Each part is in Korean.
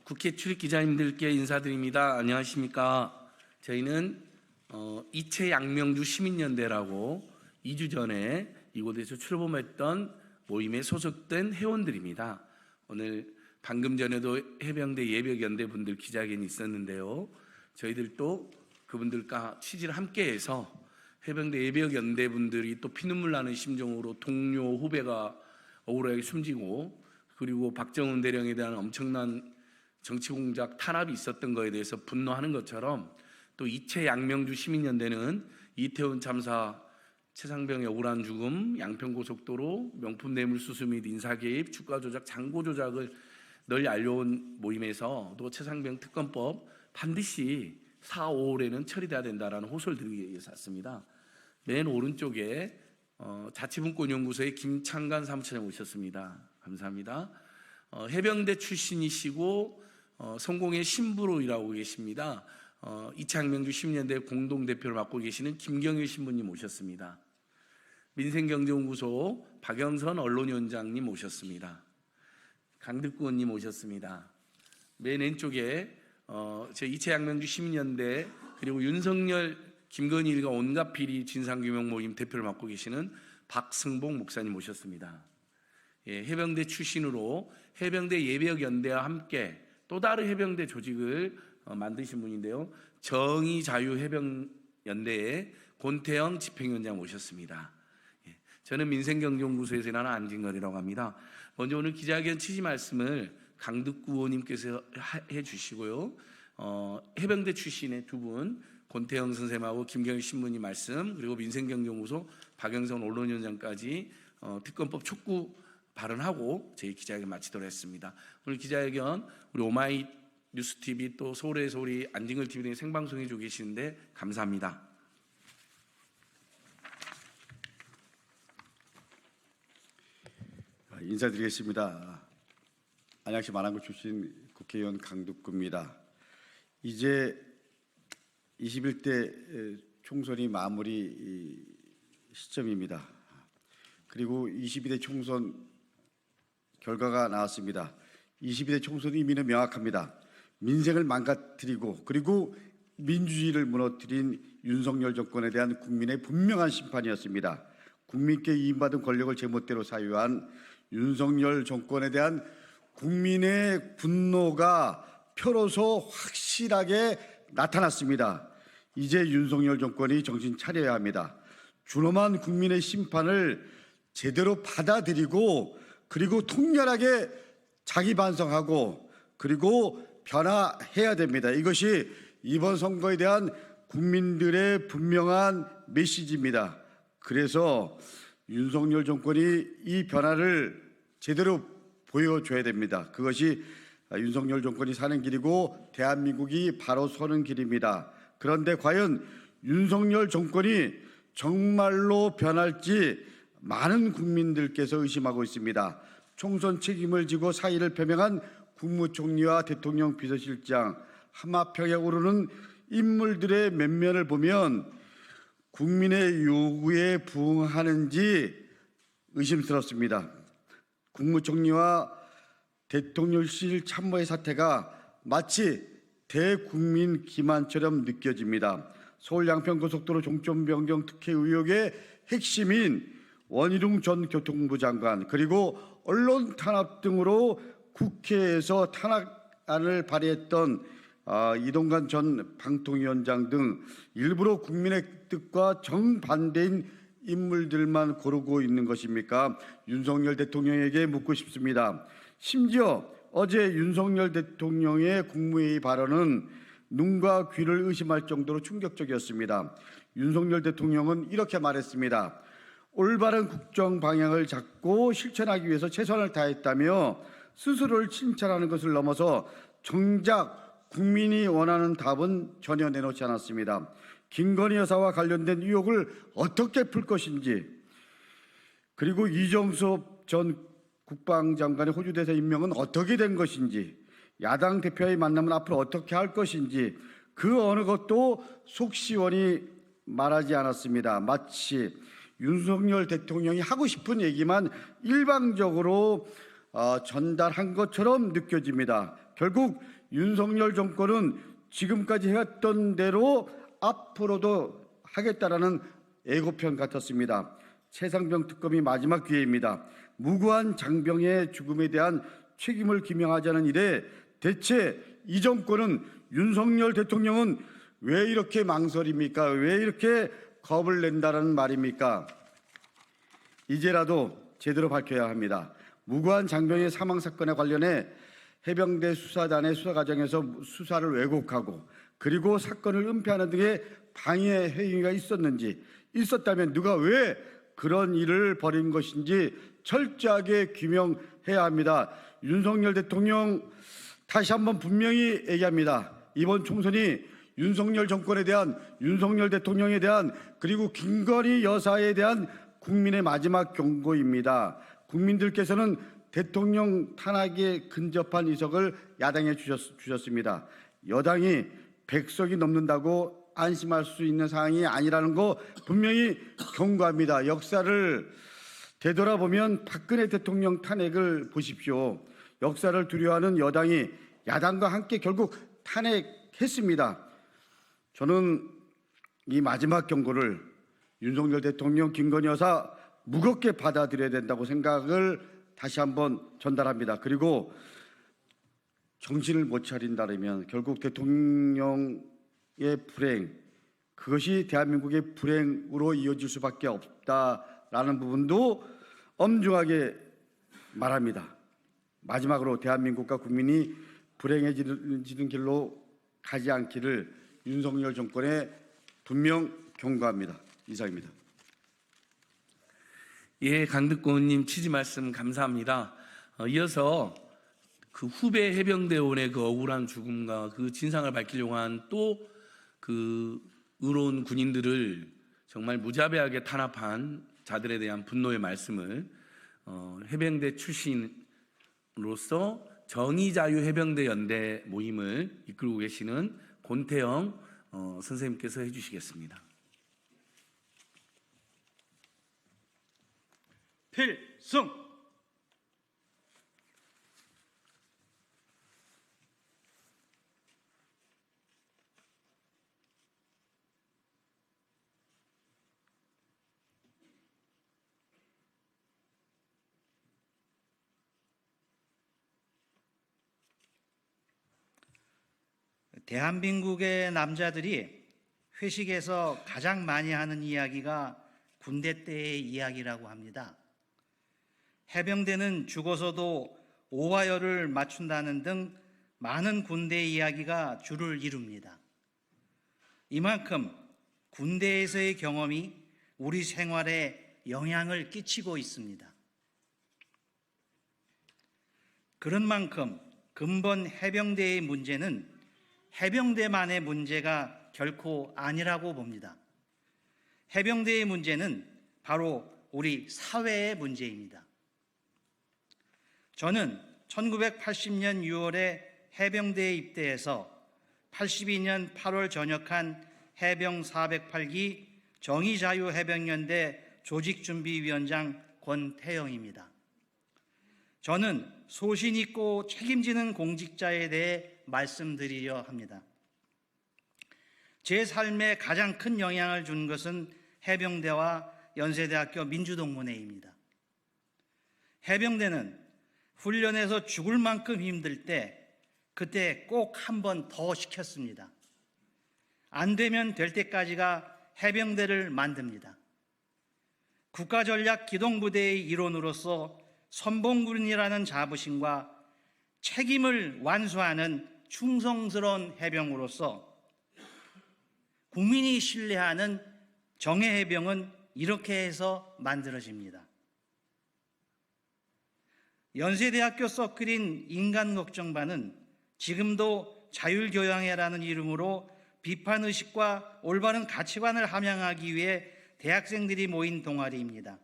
국회 출입 기자님들께 인사드립니다. 안녕하십니까? 저희는 이채 양명주 시민연대라고 2주 전에 이곳에서 출범했던 모임에 소속된 회원들입니다. 오늘 방금 전에도 해병대 예비역연대 분들 기자회견이 있었는데요. 저희들도 그분들과 취지를 함께해서 해병대 예비역연대 분들이 또 피눈물 나는 심정으로 동료 후배가 억울하게 숨지고, 그리고 박정훈 대령에 대한 엄청난 정치 공작 탄압이 있었던 것에 대해서 분노하는 것처럼, 또 이채 양명주 시민연대는 이태원 참사, 최상병의 억울한 죽음, 양평고속도로, 명품 뇌물 수수 및 인사개입, 주가 조작, 잔고 조작을 널리 알려온 모임에서 또 최상병 특검법 반드시 4, 5월에는 처리돼야 된다라는 호소를 드리기 위해서 왔습니다. 맨 오른쪽에 자치분권연구소의 김창관 사무처장 오셨습니다. 감사합니다. 해병대 출신이시고 성공의 신부로 일하고 계십니다. 이채 양명주 시민연대 공동대표를 맡고 계시는 김경일 신부님 오셨습니다. 민생경제연구소 박영선 언론위원장님 오셨습니다. 강득구 의원님 오셨습니다. 맨 왼쪽에 제 이채 양명주 시민연대 그리고 윤석열, 김건희 가 온갖 비리 진상규명 모임 대표를 맡고 계시는 박승복 목사님 오셨습니다. 예, 해병대 출신으로 해병대 예비역연대와 함께 또 다른 해병대 조직을 만드신 분인데요. 정의자유해병연대의 권태영 집행위원장 모셨습니다. 예, 저는 민생경제연구소에서 일하는 안진걸이라고 합니다. 먼저 오늘 기자회견 취지 말씀을 강득구 의원님께서 해주시고요. 해병대 출신의 두 분, 권태영 선생님하고 김경일 신부님 말씀, 그리고 민생경제연구소 박영선 언론위원장까지 특검법 촉구 발언하고 저희 기자회견 마치도록 했습니다. 오늘 기자회견 우리 오마이뉴스TV 또 서울에서 우리 안진걸TV 등에 생방송해 주고 계시는데 감사합니다. 인사드리겠습니다. 안양시 마랑구 출신 국회의원 강득구입니다. 이제 21대 총선이 마무리 시점입니다. 그리고 22대 총선 결과가 나왔습니다. 22대 총선 의미는 명확합니다. 민생을 망가뜨리고 그리고 민주주의를 무너뜨린 윤석열 정권에 대한 국민의 분명한 심판이었습니다. 국민께 이임받은 권력을 제멋대로 사유한 윤석열 정권에 대한 국민의 분노가 표로서 확실하게 나타났습니다. 이제 윤석열 정권이 정신 차려야 합니다. 준엄한 국민의 심판을 제대로 받아들이고 그리고 통렬하게 자기 반성하고 그리고 변화해야 됩니다. 이것이 이번 선거에 대한 국민들의 분명한 메시지입니다. 그래서 윤석열 정권이 이 변화를 제대로 보여줘야 됩니다. 그것이 윤석열 정권이 사는 길이고 대한민국이 바로 서는 길입니다. 그런데 과연 윤석열 정권이 정말로 변할지 많은 국민들께서 의심하고 있습니다. 총선 책임을 지고 사의를 표명한 국무총리와 대통령 비서실장, 하마평에 오르는 인물들의 면면을 보면 국민의 요구에 부응하는지 의심스럽습니다. 국무총리와 대통령실 참모의 사태가 마치 대국민 기만처럼 느껴집니다. 서울 양평고속도로 종점 변경 특혜 의혹의 핵심인 원희룡 전 교통부 장관 그리고 언론 탄압 등으로 국회에서 탄핵안을 발의했던 이동관 전 방통위원장 등 일부러 국민의 뜻과 정반대인 인물들만 고르고 있는 것입니까? 윤석열 대통령에게 묻고 싶습니다. 심지어 어제 윤석열 대통령의 국무회의 발언은 눈과 귀를 의심할 정도로 충격적이었습니다. 윤석열 대통령은 이렇게 말했습니다. 올바른 국정 방향을 잡고 실천하기 위해서 최선을 다했다며 스스로를 칭찬하는 것을 넘어서 정작 국민이 원하는 답은 전혀 내놓지 않았습니다. 김건희 여사와 관련된 의혹을 어떻게 풀 것인지, 그리고 이정섭 전 국방장관의 호주 대사 임명은 어떻게 된 것인지, 야당 대표와의 만남은 앞으로 어떻게 할 것인지, 그 어느 것도 속 시원히 말하지 않았습니다. 마치 윤석열 대통령이 하고 싶은 얘기만 일방적으로 전달한 것처럼 느껴집니다. 결국 윤석열 정권은 지금까지 해왔던 대로 앞으로도 하겠다라는 예고편 같았습니다. 최상병 특검이 마지막 기회입니다. 무고한 장병의 죽음에 대한 책임을 규명하자는 일에 대체 이 정권은, 윤석열 대통령은 왜 이렇게 망설입니까? 왜 이렇게 겁을 낸다는 말입니까? 이제라도 제대로 밝혀야 합니다. 무고한 장병의 사망 사건에 관련해 해병대 수사단의 수사 과정에서 수사를 왜곡하고 그리고 사건을 은폐하는 등의 방해 행위가 있었다면 누가 왜 그런 일을 벌인 것인지 철저하게 규명해야 합니다. 윤석열 대통령, 다시 한번 분명히 얘기합니다. 이번 총선이 윤석열 정권에 대한, 윤석열 대통령에 대한, 그리고 김건희 여사에 대한 국민의 마지막 경고입니다. 국민들께서는 대통령 탄핵에 근접한 이석을 야당에 주셨습니다. 여당이 100석이 넘는다고 안심할 수 있는 상황이 아니라는 거 분명히 경고합니다. 역사를 되돌아보면 박근혜 대통령 탄핵을 보십시오. 역사를 두려워하는 여당이 야당과 함께 결국 탄핵했습니다. 저는 이 마지막 경고를 윤석열 대통령, 김건희 여사 무겁게 받아들여야 된다고 생각을 다시 한번 전달합니다. 그리고 정신을 못 차린다면 결국 대통령의 불행, 그것이 대한민국의 불행으로 이어질 수밖에 없다라는 부분도 엄중하게 말합니다. 마지막으로 대한민국과 국민이 불행해지는 길로 가지 않기를 윤석열 정권에 분명 경고합니다. 이상입니다. 예, 강득고 의원님 취지 말씀 감사합니다. 이어서 그 후배 해병대원의 그 억울한 죽음과 그 진상을 밝히려고 한 또 그 의로운 군인들을 정말 무자비하게 탄압한 자들에 대한 분노의 말씀을 해병대 출신으로서 정의자유해병대 연대 모임을 이끌고 계시는 권태영 선생님께서 해주시겠습니다. 필승. 대한민국의 남자들이 회식에서 가장 많이 하는 이야기가 군대 때의 이야기라고 합니다. 해병대는 죽어서도 오화열을 맞춘다는 등 많은 군대 이야기가 주를 이룹니다. 이만큼 군대에서의 경험이 우리 생활에 영향을 끼치고 있습니다. 그런 만큼 근본 해병대의 문제는 해병대만의 문제가 결코 아니라고 봅니다. 해병대의 문제는 바로 우리 사회의 문제입니다. 저는 1980년 6월에 해병대에 입대해서 82년 8월 전역한 해병 408기 정의자유해병연대 조직준비위원장 권태영입니다. 저는 소신 있고 책임지는 공직자에 대해 말씀드리려 합니다. 제 삶에 가장 큰 영향을 준 것은 해병대와 연세대학교 민주동문회입니다. 해병대는 훈련에서 죽을 만큼 힘들 때 그때 꼭 한 번 더 시켰습니다. 안 되면 될 때까지가 해병대를 만듭니다. 국가전략기동부대의 일원으로서 선봉군이라는 자부심과 책임을 완수하는 충성스러운 해병으로서 국민이 신뢰하는 정예해병은 이렇게 해서 만들어집니다. 연세대학교 서클인 인간걱정반은 지금도 자율교양회라는 이름으로 비판의식과 올바른 가치관을 함양하기 위해 대학생들이 모인 동아리입니다.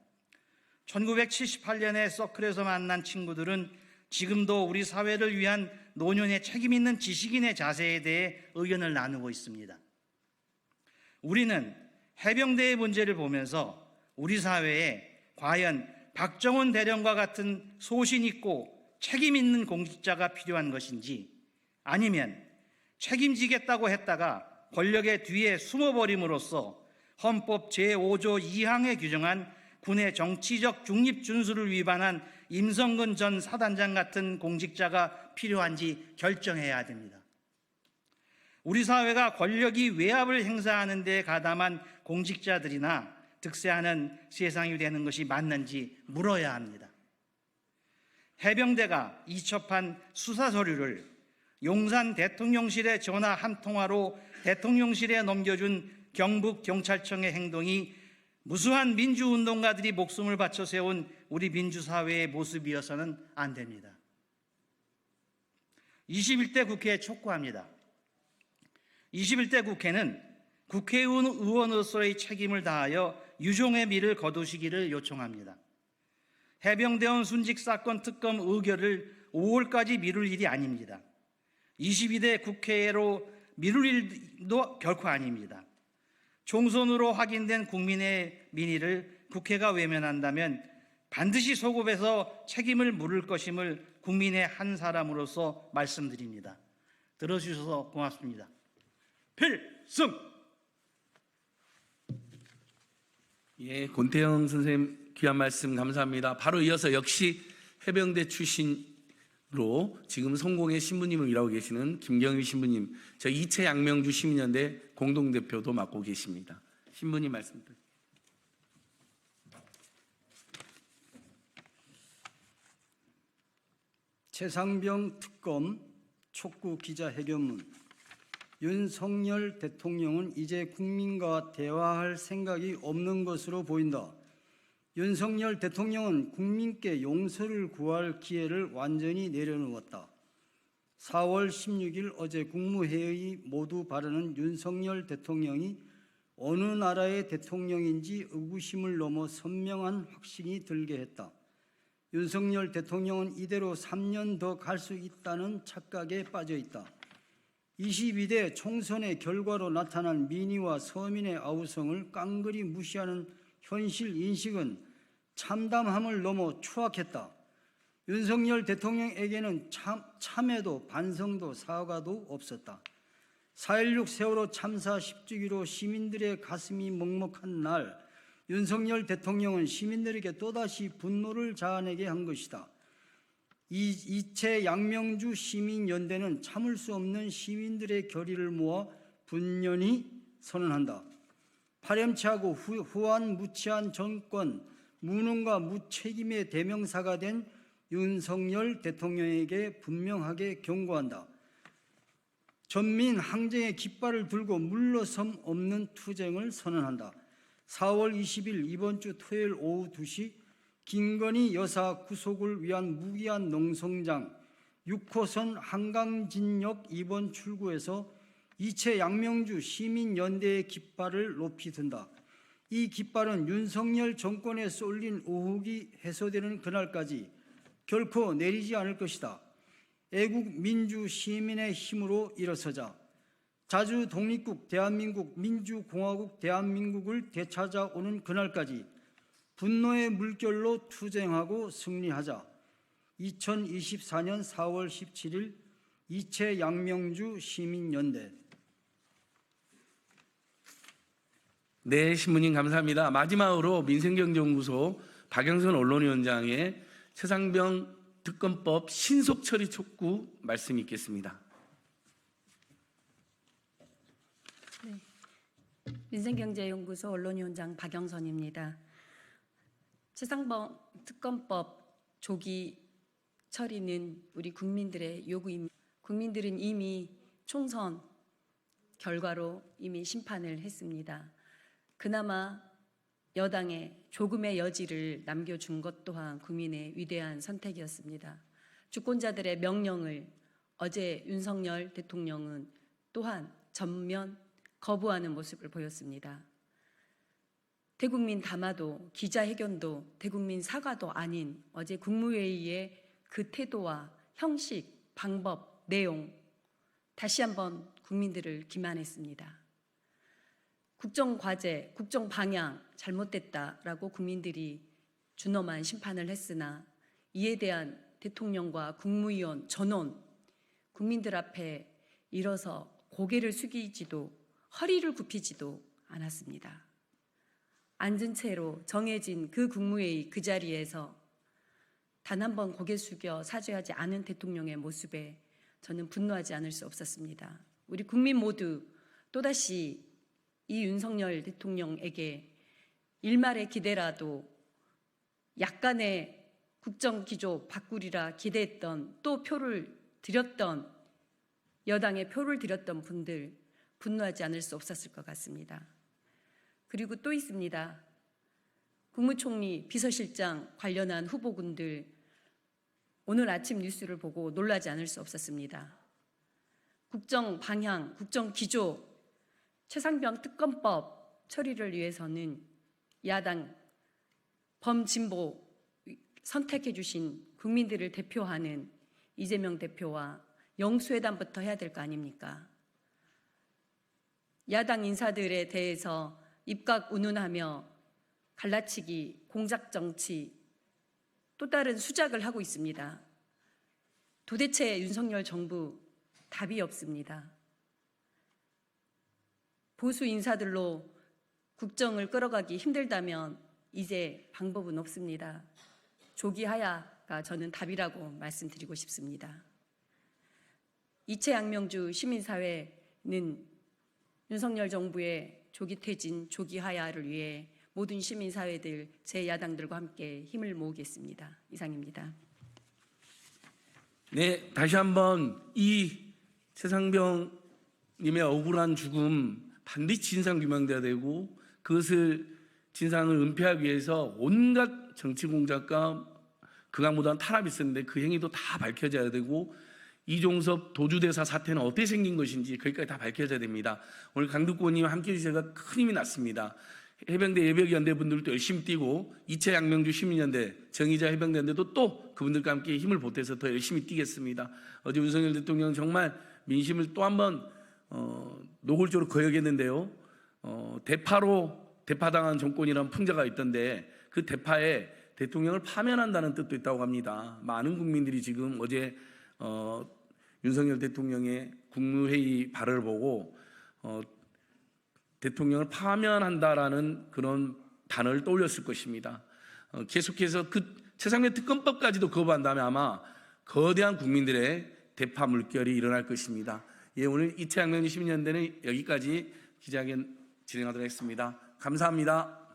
1978년에 서클에서 만난 친구들은 지금도 우리 사회를 위한 노년의 책임 있는 지식인의 자세에 대해 의견을 나누고 있습니다. 우리는 해병대의 문제를 보면서 우리 사회에 과연 박정훈 대령과 같은 소신 있고 책임 있는 공직자가 필요한 것인지, 아니면 책임지겠다고 했다가 권력의 뒤에 숨어버림으로써 헌법 제5조 2항에 규정한 군의 정치적 중립 준수를 위반한 임성근 전 사단장 같은 공직자가 필요한지 결정해야 됩니다. 우리 사회가 권력이 외압을 행사하는 데 가담한 공직자들이나 득세하는 세상이 되는 것이 맞는지 물어야 합니다. 해병대가 이첩한 수사 서류를 용산 대통령실에 전화 한 통화로 대통령실에 넘겨준 경북경찰청의 행동이 무수한 민주운동가들이 목숨을 바쳐 세운 우리 민주사회의 모습이어서는 안 됩니다. 21대 국회에 촉구합니다. 21대 국회는 국회의원으로서의 책임을 다하여 유종의 미를 거두시기를 요청합니다. 해병대원 순직 사건 특검 의결을 5월까지 미룰 일이 아닙니다. 22대 국회로 미룰 일도 결코 아닙니다. 총선으로 확인된 국민의 민의를 국회가 외면한다면 반드시 소급해서 책임을 물을 것임을 국민의 한 사람으로서 말씀드립니다. 들어주셔서 고맙습니다. 필승! 예, 권태영 선생님 귀한 말씀 감사합니다. 바로 이어서 역시 해병대 출신으로 지금 성공의 신부님을 일하고 계시는 김경일 신부님, 저 이채 양명주 시민연대 공동대표도 맡고 계십니다. 신부님 말씀 드립니다. 최상병 특검 촉구 기자회견문. 윤석열 대통령은 이제 국민과 대화할 생각이 없는 것으로 보인다. 윤석열 대통령은 국민께 용서를 구할 기회를 완전히 내려놓았다. 4월 16일 어제 국무회의 모두 발언은 윤석열 대통령이 어느 나라의 대통령인지 의구심을 넘어 선명한 확신이 들게 했다. 윤석열 대통령은 이대로 3년 더 갈 수 있다는 착각에 빠져 있다. 22대 총선의 결과로 나타난 민의와 서민의 아우성을 깡그리 무시하는 현실 인식은 참담함을 넘어 추악했다. 윤석열 대통령에게는 참회도 반성도 사과도 없었다. 4.16 세월호 참사 10주기로 시민들의 가슴이 먹먹한 날, 윤석열 대통령은 시민들에게 또다시 분노를 자아내게 한 것이다. 이채 양명주 시민연대는 참을 수 없는 시민들의 결의를 모아 분연히 선언한다. 파렴치하고 후한무치한 정권, 무능과 무책임의 대명사가 된 윤석열 대통령에게 분명하게 경고한다. 전민 항쟁의 깃발을 들고 물러섬 없는 투쟁을 선언한다. 4월 20일 이번 주 토요일 오후 2시 김건희 여사 구속을 위한 무기한 농성장 6호선 한강진역 2번 출구에서 이채 양명주 시민연대의 깃발을 높이 든다. 이 깃발은 윤석열 정권에 쏠린 의혹이 해소되는 그날까지 결코 내리지 않을 것이다. 애국 민주 시민의 힘으로 일어서자. 자주 독립국 대한민국 민주공화국 대한민국을 되찾아오는 그날까지 분노의 물결로 투쟁하고 승리하자. 2024년 4월 17일 이채 양명주 시민연대. 네, 신부님 감사합니다. 마지막으로 민생경제연구소 박영선 언론위원장의 최상병 특검법 신속 처리 촉구 말씀 있겠습니다. 네, 민생경제연구소 언론위원장 박영선입니다. 최상병 특검법 조기 처리는 우리 국민들의 요구입니다. 국민들은 이미 총선 결과로 이미 심판을 했습니다. 그나마 여당에 조금의 여지를 남겨준 것 또한 국민의 위대한 선택이었습니다. 주권자들의 명령을 어제 윤석열 대통령은 또한 전면 거부하는 모습을 보였습니다. 대국민 담화도 기자회견도 대국민 사과도 아닌 어제 국무회의의 그 태도와 형식, 방법 내용 다시 한번 국민들을 기만했습니다. 국정 과제, 국정 방향 잘못됐다라고 국민들이 준엄한 심판을 했으나 이에 대한 대통령과 국무위원 전원 국민들 앞에 일어서 고개를 숙이지도 허리를 굽히지도 않았습니다. 앉은 채로 정해진 그 국무회의 그 자리에서 단 한 번 고개 숙여 사죄하지 않은 대통령의 모습에 저는 분노하지 않을 수 없었습니다. 우리 국민 모두 또다시 이 윤석열 대통령에게 일말의 기대라도 약간의 국정기조 바꾸리라 기대했던 또 표를 드렸던 여당에 표를 드렸던 분들 분노하지 않을 수 없었을 것 같습니다. 그리고 또 있습니다. 국무총리, 비서실장 관련한 후보군들 오늘 아침 뉴스를 보고 놀라지 않을 수 없었습니다. 국정 방향, 국정 기조, 최상병 특검법 처리를 위해서는 야당 범진보 선택해 주신 국민들을 대표하는 이재명 대표와 영수회담부터 해야 될 거 아닙니까? 야당 인사들에 대해서 입각 운운하며 갈라치기, 공작정치, 또 다른 수작을 하고 있습니다. 도대체 윤석열 정부 답이 없습니다. 보수 인사들로 국정을 끌어가기 힘들다면 이제 방법은 없습니다. 조기 하야가 저는 답이라고 말씀드리고 싶습니다. 이채양명주 시민사회는 윤석열 정부의 조기 퇴진, 조기 하야를 위해 모든 시민사회들, 제 야당들과 함께 힘을 모으겠습니다. 이상입니다. 네, 다시 한번 이 최상병님의 억울한 죽음 반드시 진상 규명돼야 되고 그것을 진상을 은폐하기 위해서 온갖 정치 공작과 극악무도한 탄압이 있었는데 그 행위도 다 밝혀져야 되고 이종섭 도주대사 사태는 어떻게 생긴 것인지 거기까지 다 밝혀져야 됩니다. 오늘 강두권님 함께해 주셔서 큰 힘이 났습니다. 해병대 예비역연대 분들도 열심히 뛰고 이채양명주 시민연대 정의자 해병대인데도 또 그분들과 함께 힘을 보태서 더 열심히 뛰겠습니다. 어제 윤석열 대통령 정말 민심을 또 한번 노골적으로 거역했는데요. 대파당한 정권이라는 풍자가 있던데 그 대파에 대통령을 파면한다는 뜻도 있다고 합니다. 많은 국민들이 지금 어제 윤석열 대통령의 국무회의 발언을 보고 대통령을 파면한다라는 그런 단어를 떠올렸을 것입니다. 계속해서 그 최상병 특검법까지도 거부한다면 아마 거대한 국민들의 대파 물결이 일어날 것입니다. 예, 오늘 이채양명주 시민연대는 여기까지 기자회견 진행하도록 하겠습니다. 감사합니다.